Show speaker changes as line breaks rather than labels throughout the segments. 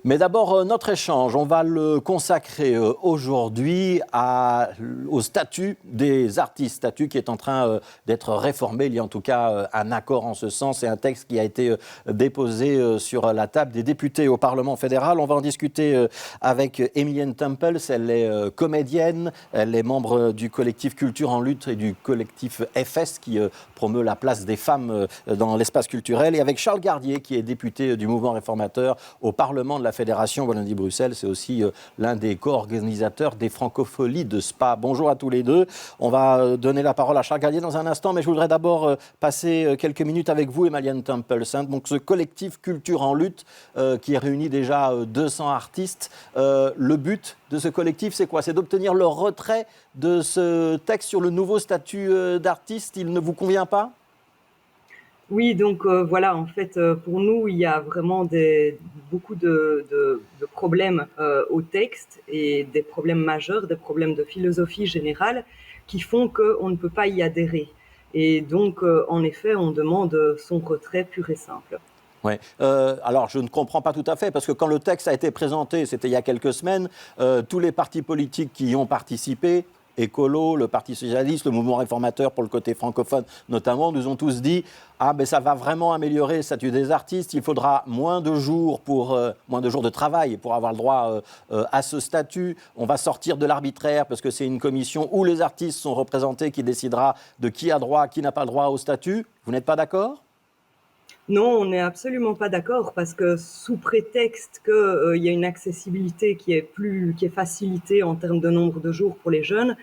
Mais d'abord, notre échange, on va le consacrer aujourd'hui au statut des artistes, statut qui est en train d'être réformé. Il y a en tout cas un accord en ce sens et un texte qui a été déposé sur la table des députés au Parlement fédéral. On va en discuter avec Emilienne Tempels. Elle est comédienne, elle est membre du collectif Culture en lutte et du collectif FS qui promeut la place des femmes dans l'espace culturel. Et avec Charles Gardier qui est député du mouvement réformateur au Parlement de la Fédération Wallonie-Bruxelles. C'est aussi l'un des co-organisateurs des Francopholies de Spa. Bonjour à tous les deux. On va donner la parole à Charles Gardier dans un instant, mais je voudrais d'abord passer quelques minutes avec vous, Emilienne Tempels. Donc ce collectif Culture en lutte qui réunit déjà 200 artistes. Le but de ce collectif, c'est quoi? C'est d'obtenir le retrait de ce texte sur le nouveau statut d'artiste. Il ne vous convient pas?
Oui, donc voilà, en fait, pour nous, il y a vraiment beaucoup de problèmes au texte et des problèmes majeurs, des problèmes de philosophie générale qui font qu'on ne peut pas y adhérer. Et donc, en effet, on demande son retrait pur et simple.
Ouais. Alors, je ne comprends pas tout à fait, parce que quand le texte a été présenté, c'était il y a quelques semaines, tous les partis politiques qui y ont participé, Écolo, le Parti socialiste, le mouvement réformateur pour le côté francophone notamment, nous ont tous dit « Ah, ben ça va vraiment améliorer le statut des artistes, il faudra moins de jours de travail pour avoir le droit à ce statut. On va sortir de l'arbitraire, parce que c'est une commission où les artistes sont représentés qui décidera de qui a droit, qui n'a pas le droit au statut. » Vous n'êtes pas d'accord ?
Non, on n'est absolument pas d'accord parce que sous prétexte qu'il y a une accessibilité qui est facilitée en termes de nombre de jours pour les jeunes,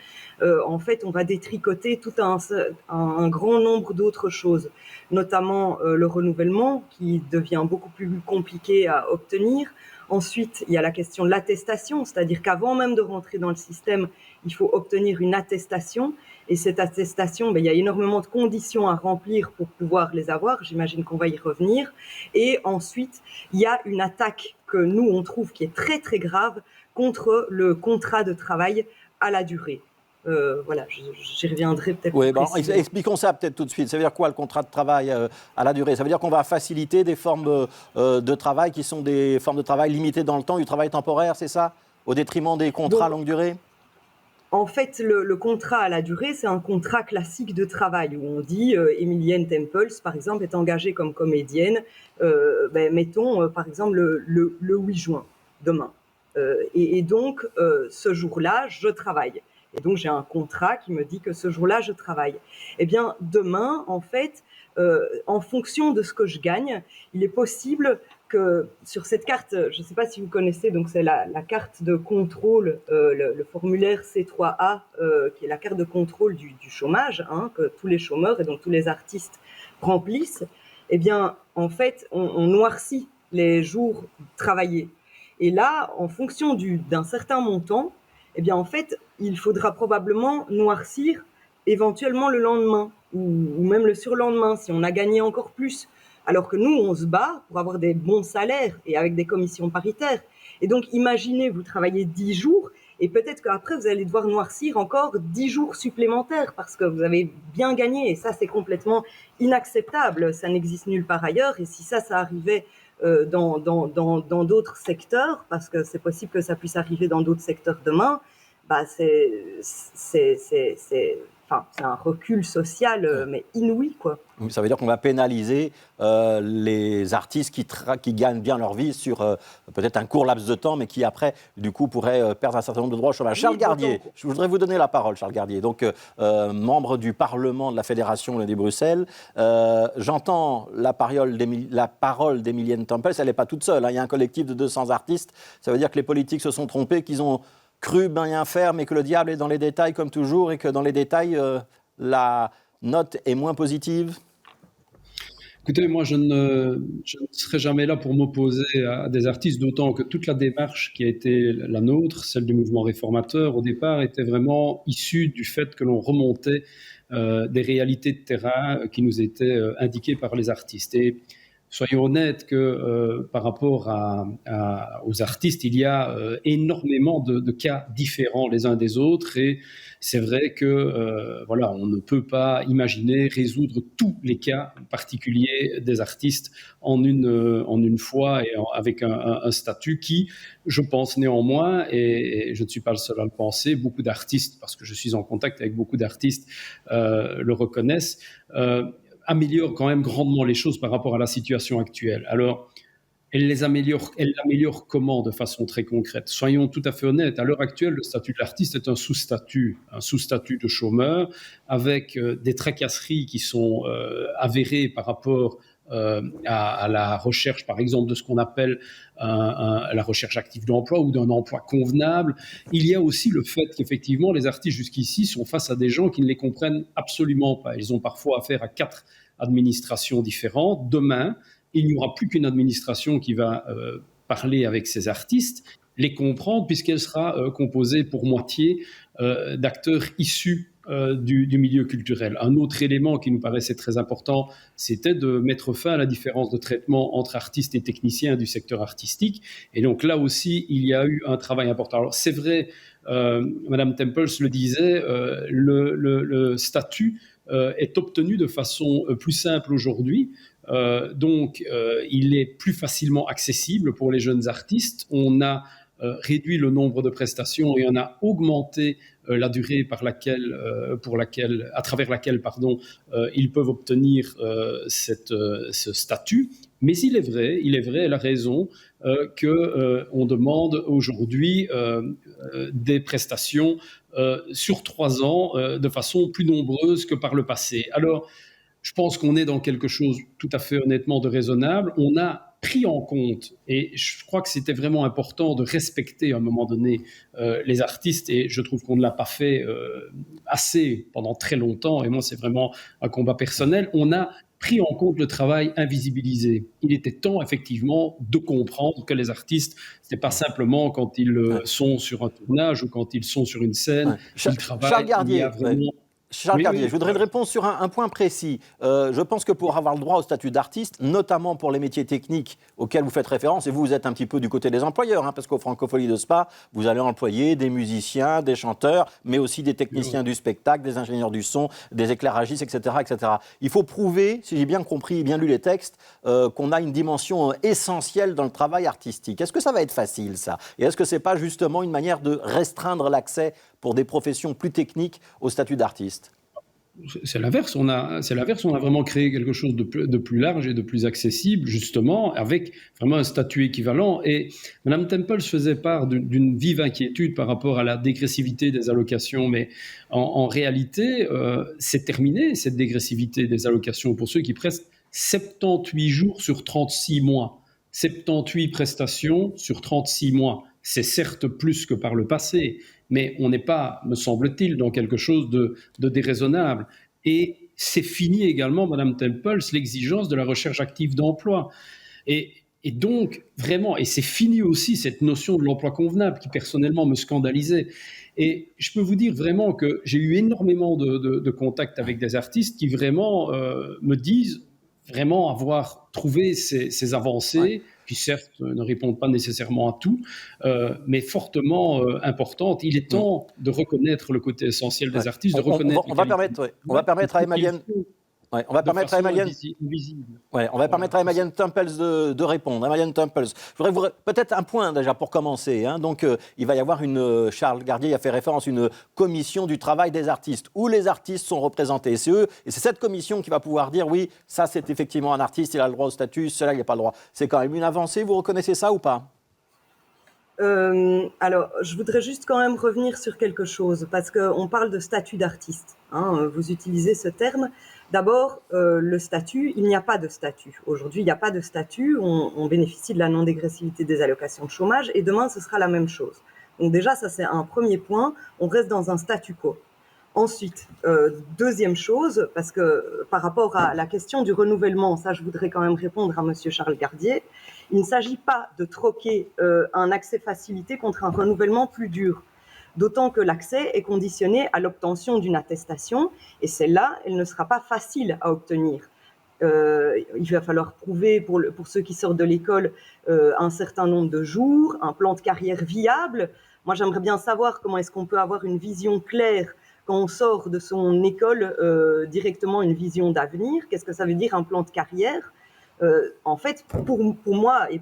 en fait, on va détricoter tout un grand nombre d'autres choses, notamment le renouvellement qui devient beaucoup plus compliqué à obtenir. Ensuite, il y a la question de l'attestation, c'est-à-dire qu'avant même de rentrer dans le système, il faut obtenir une attestation. Et cette attestation, il y a énormément de conditions à remplir pour pouvoir les avoir. J'imagine qu'on va y revenir. Et ensuite, il y a une attaque que nous, on trouve qui est très, très grave contre le contrat de travail à la durée. Voilà, j'y reviendrai peut-être
Oui,
plus précisément.
expliquons ça peut-être tout de suite. Ça veut dire quoi le contrat de travail à la durée? Ça veut dire qu'on va faciliter des formes de travail qui sont des formes de travail limitées dans le temps, du travail temporaire, c'est ça? Au détriment des contrats à longue durée?
En fait, le contrat à la durée, c'est un contrat classique de travail où on dit Emilienne Tempels, par exemple, est engagée comme comédienne, mettons, par exemple, le 8 juin, demain. Et donc, ce jour-là, je travaille. Et donc, j'ai un contrat qui me dit que ce jour-là, je travaille. Eh bien, demain, en fait, en fonction de ce que je gagne, il est possible que sur cette carte, je ne sais pas si vous connaissez, donc c'est la carte de contrôle, le formulaire C3A, qui est la carte de contrôle du chômage, que tous les chômeurs et donc tous les artistes remplissent. Eh bien, en fait, on noircit les jours travaillés. Et là, en fonction d'un certain montant, eh bien, en fait, il faudra probablement noircir éventuellement le lendemain ou même le surlendemain si on a gagné encore plus. Alors que nous, on se bat pour avoir des bons salaires et avec des commissions paritaires. Et donc, imaginez, vous travaillez 10 jours et peut-être qu'après, vous allez devoir noircir encore 10 jours supplémentaires parce que vous avez bien gagné. Et ça, c'est complètement inacceptable. Ça n'existe nulle part ailleurs. Et si ça arrivait dans d'autres secteurs, parce que c'est possible que ça puisse arriver dans d'autres secteurs demain, c'est un recul social, mais inouï, quoi.
Ça veut dire qu'on va pénaliser les artistes qui gagnent bien leur vie sur peut-être un court laps de temps, mais qui après, du coup, pourraient perdre un certain nombre de droits au chômage. Oui, Charles Gardier, je voudrais vous donner la parole, Charles Gardier, donc membre du Parlement de la Fédération Wallonie-Bruxelles. J'entends la parole d'Emilienne Tempels, elle n'est pas toute seule, hein. Il y a un collectif de 200 artistes. Ça veut dire que les politiques se sont trompés, qu'ils ont cru bien faire, mais que le diable est dans les détails comme toujours, et que dans les détails, la note est moins positive?
Écoutez, moi, je ne serai jamais là pour m'opposer à des artistes, d'autant que toute la démarche qui a été la nôtre, celle du mouvement réformateur, au départ, était vraiment issue du fait que l'on remontait des réalités de terrain qui nous étaient indiquées par les artistes. Et soyons honnêtes que par rapport aux artistes, il y a énormément de cas différents les uns des autres, et c'est vrai que voilà, on ne peut pas imaginer résoudre tous les cas particuliers des artistes en une fois et avec un statut qui, je pense néanmoins, et je ne suis pas le seul à le penser, beaucoup d'artistes, parce que je suis en contact avec beaucoup d'artistes, le reconnaissent, améliore quand même grandement les choses par rapport à la situation actuelle. Alors, elle l'améliore comment de façon très concrète? Soyons tout à fait honnêtes, à l'heure actuelle, le statut de l'artiste est un sous-statut de chômeur, avec des tracasseries qui sont avérées par rapport à la recherche, par exemple, de ce qu'on appelle la recherche active d'emploi ou d'un emploi convenable. Il y a aussi le fait qu'effectivement, les artistes jusqu'ici sont face à des gens qui ne les comprennent absolument pas. Ils ont parfois affaire à 4 administrations différentes. Demain, il n'y aura plus qu'une administration qui va parler avec ces artistes, les comprendre, puisqu'elle sera composée pour moitié d'acteurs issus du milieu culturel. Un autre élément qui nous paraissait très important, c'était de mettre fin à la différence de traitement entre artistes et techniciens du secteur artistique. Et donc là aussi, il y a eu un travail important. Alors c'est vrai, Madame Temples le disait, le statut est obtenu de façon plus simple aujourd'hui. Donc, il est plus facilement accessible pour les jeunes artistes. On a réduit le nombre de prestations et on a augmenté la durée à travers laquelle ils peuvent obtenir ce statut. Mais il est vrai, elle a raison, qu'on demande aujourd'hui des prestations sur 3 ans de façon plus nombreuse que par le passé. Alors, je pense qu'on est dans quelque chose tout à fait honnêtement de raisonnable. On a pris en compte, et je crois que c'était vraiment important de respecter à un moment donné les artistes, et je trouve qu'on ne l'a pas fait assez pendant très longtemps, et moi c'est vraiment un combat personnel. On a pris en compte le travail invisibilisé. Il était temps effectivement de comprendre que les artistes, ce n'est pas simplement quand ils sont sur un tournage ou quand ils sont sur une scène, qu'ils travaillent.
Charles Gardier,
il y a vraiment...
Charles Gardier, je voudrais une réponse sur un point précis. Je pense que pour avoir le droit au statut d'artiste, notamment pour les métiers techniques auxquels vous faites référence, et vous êtes un petit peu du côté des employeurs, parce qu'aux Francopholies de Spa, vous allez employer des musiciens, des chanteurs, mais aussi des techniciens du spectacle, des ingénieurs du son, des éclairagistes, etc., etc. Il faut prouver, si j'ai bien compris et bien lu les textes, qu'on a une dimension essentielle dans le travail artistique. Est-ce que ça va être facile, ça? Et est-ce que ce n'est pas justement une manière de restreindre l'accès pour des professions plus techniques au statut d'artiste?
C'est l'inverse. On a vraiment créé quelque chose de plus large et de plus accessible, justement, avec vraiment un statut équivalent. Et Mme Temples faisait part d'une vive inquiétude par rapport à la dégressivité des allocations. Mais en réalité, c'est terminé, cette dégressivité des allocations pour ceux qui prestent 78 jours sur 36 mois. 78 prestations sur 36 mois. C'est certes plus que par le passé, mais on n'est pas, me semble-t-il, dans quelque chose de déraisonnable. Et c'est fini également, Madame Temples, l'exigence de la recherche active d'emploi. Et donc, vraiment, et c'est fini aussi cette notion de l'emploi convenable qui, personnellement, me scandalisait. Et je peux vous dire vraiment que j'ai eu énormément de contacts avec des artistes qui vraiment me disent vraiment avoir trouvé ces avancées, qui certes ne répondent pas nécessairement à tout, mais fortement importantes. Il est temps de reconnaître le côté essentiel des artistes, de reconnaître...
On va permettre à Emilienne... on va permettre à Emilienne Temples de répondre. Emilienne Temples, je voudrais peut-être un point déjà pour commencer. Donc, il va y avoir Charles Gardier a fait référence à une commission du travail des artistes, où les artistes sont représentés. C'est cette commission qui va pouvoir dire, oui, ça c'est effectivement un artiste, il a le droit au statut, celui-là il n'a pas le droit. C'est quand même une avancée, vous reconnaissez ça ou pas ?
Alors, je voudrais juste quand même revenir sur quelque chose, parce qu'on parle de statut d'artiste. Vous utilisez ce terme. D'abord, le statut, il n'y a pas de statut. Aujourd'hui, il n'y a pas de statut. On bénéficie de la non-dégressivité des allocations de chômage, et demain, ce sera la même chose. Donc déjà, ça c'est un premier point. On reste dans un statu quo. Ensuite, deuxième chose, parce que par rapport à la question du renouvellement, ça je voudrais quand même répondre à monsieur Charles Gardier, il ne s'agit pas de troquer un accès facilité contre un renouvellement plus dur, d'autant que l'accès est conditionné à l'obtention d'une attestation, et celle-là, elle ne sera pas facile à obtenir. Il va falloir prouver pour ceux qui sortent de l'école un certain nombre de jours, un plan de carrière viable. Moi, j'aimerais bien savoir comment est-ce qu'on peut avoir une vision claire quand on sort de son école, directement une vision d'avenir. Qu'est-ce que ça veut dire un plan de carrière ? En fait, pour moi, et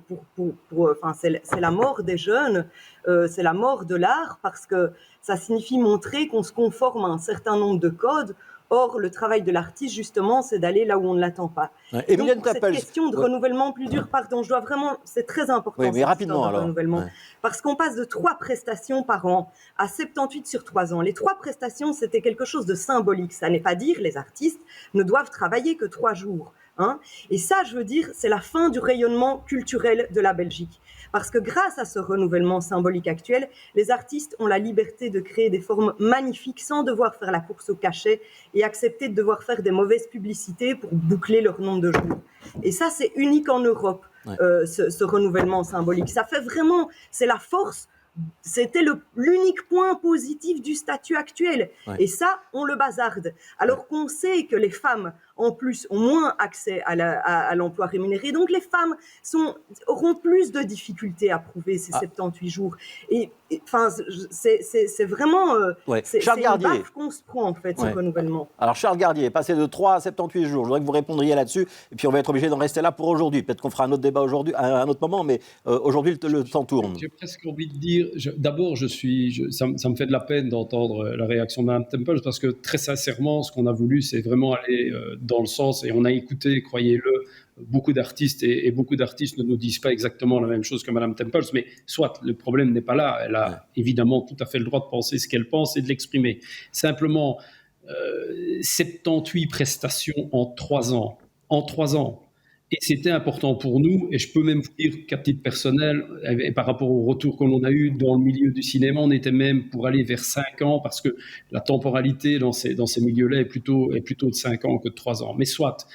enfin, c'est la mort des jeunes, c'est la mort de l'art, parce que ça signifie montrer qu'on se conforme à un certain nombre de codes. Or, le travail de l'artiste, justement, c'est d'aller là où on ne l'attend pas.
Ouais.
Et donc, pour cette question de renouvellement plus dur, pardon, je dois vraiment, c'est très important,
oui, mais rapidement,
de renouvellement, parce qu'on passe de 3 prestations par an à 78 sur 3 ans. Les 3 prestations, c'était quelque chose de symbolique. Ça n'est pas dire les artistes ne doivent travailler que 3 jours. Hein. Et ça, je veux dire, c'est la fin du rayonnement culturel de la Belgique. Parce que grâce à ce renouvellement symbolique actuel, les artistes ont la liberté de créer des formes magnifiques sans devoir faire la course au cachet et accepter de devoir faire des mauvaises publicités pour boucler leur nombre de jours. Et ça, c'est unique en Europe, ce renouvellement symbolique. Ça fait vraiment, c'est la force. C'était l'unique point positif du statut actuel. Et ça, on le bazarde. Alors qu'on sait que les femmes, en plus, ont moins accès à l'emploi rémunéré. Donc, les femmes auront plus de difficultés à prouver ces 78 jours. Enfin, c'est vraiment c'est une baffe qu'on se prend, en fait, ce renouvellement.
Alors, Charles Gardier, passé de 3 à 78 jours. Je voudrais que vous répondriez là-dessus. Et puis, on va être obligé d'en rester là pour aujourd'hui. Peut-être qu'on fera un autre débat aujourd'hui, à un autre moment, mais aujourd'hui, le temps tourne.
J'ai presque envie de dire, d'abord, ça me fait de la peine d'entendre la réaction de Mme Temples, parce que très sincèrement, ce qu'on a voulu, c'est vraiment aller dans le sens, et on a écouté, croyez-le, beaucoup d'artistes, et beaucoup d'artistes ne nous disent pas exactement la même chose que Mme Temples, mais soit le problème n'est pas là, elle a évidemment tout à fait le droit de penser ce qu'elle pense et de l'exprimer. Simplement, 78 prestations en 3 ans. En 3 ans. Et c'était important pour nous, et je peux même vous dire qu'à titre personnel, et par rapport au retour que l'on a eu dans le milieu du cinéma, on était même pour aller vers 5 ans, parce que la temporalité dans ces milieux-là est plutôt de 5 ans que de 3 ans. Mais soit,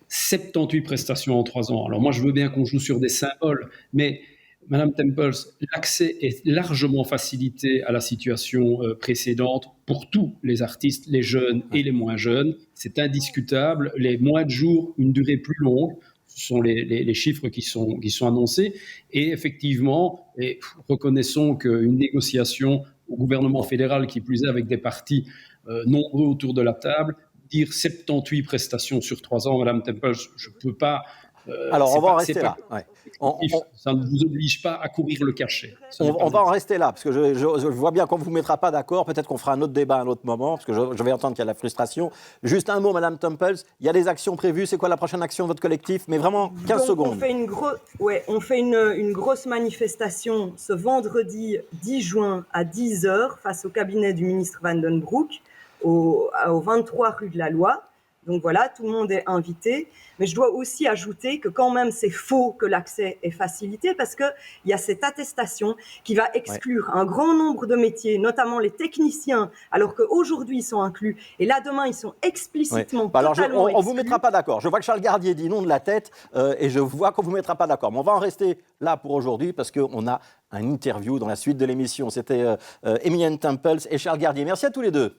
78 prestations en 3 ans. Alors moi, je veux bien qu'on joue sur des symboles, mais Madame Temples, l'accès est largement facilité à la situation précédente pour tous les artistes, les jeunes et les moins jeunes. C'est indiscutable. Les moins de jours, une durée plus longue, ce sont les chiffres qui sont annoncés. Et effectivement, reconnaissons qu'une négociation au gouvernement fédéral, qui plus est avec des partis nombreux autour de la table, dire 78 prestations sur 3 ans, Madame Temples, je ne peux pas...
Alors, on va en rester là.
Ça ne vous oblige pas à courir le cachet.
On va en rester là, parce que je vois bien qu'on ne vous mettra pas d'accord. Peut-être qu'on fera un autre débat à un autre moment, parce que je vais entendre qu'il y a de la frustration. Juste un mot, Madame Temples. Il y a des actions prévues. C'est quoi la prochaine action de votre collectif? Mais vraiment, 15 secondes.
On fait une grosse manifestation ce vendredi 10 juin à 10h face au cabinet du ministre Van den Broek, au 23 rue de la Loi. Donc voilà, tout le monde est invité. Mais je dois aussi ajouter que quand même, c'est faux que l'accès est facilité, parce qu'il y a cette attestation qui va exclure un grand nombre de métiers, notamment les techniciens, alors qu'aujourd'hui, ils sont inclus. Et là, demain, ils sont explicitement totalement
on ne vous mettra pas d'accord. Je vois que Charles Gardier dit non de la tête, et je vois qu'on ne vous mettra pas d'accord. Mais on va en rester là pour aujourd'hui, parce qu'on a une interview dans la suite de l'émission. C'était Emilienne Temples et Charles Gardier. Merci à tous les deux.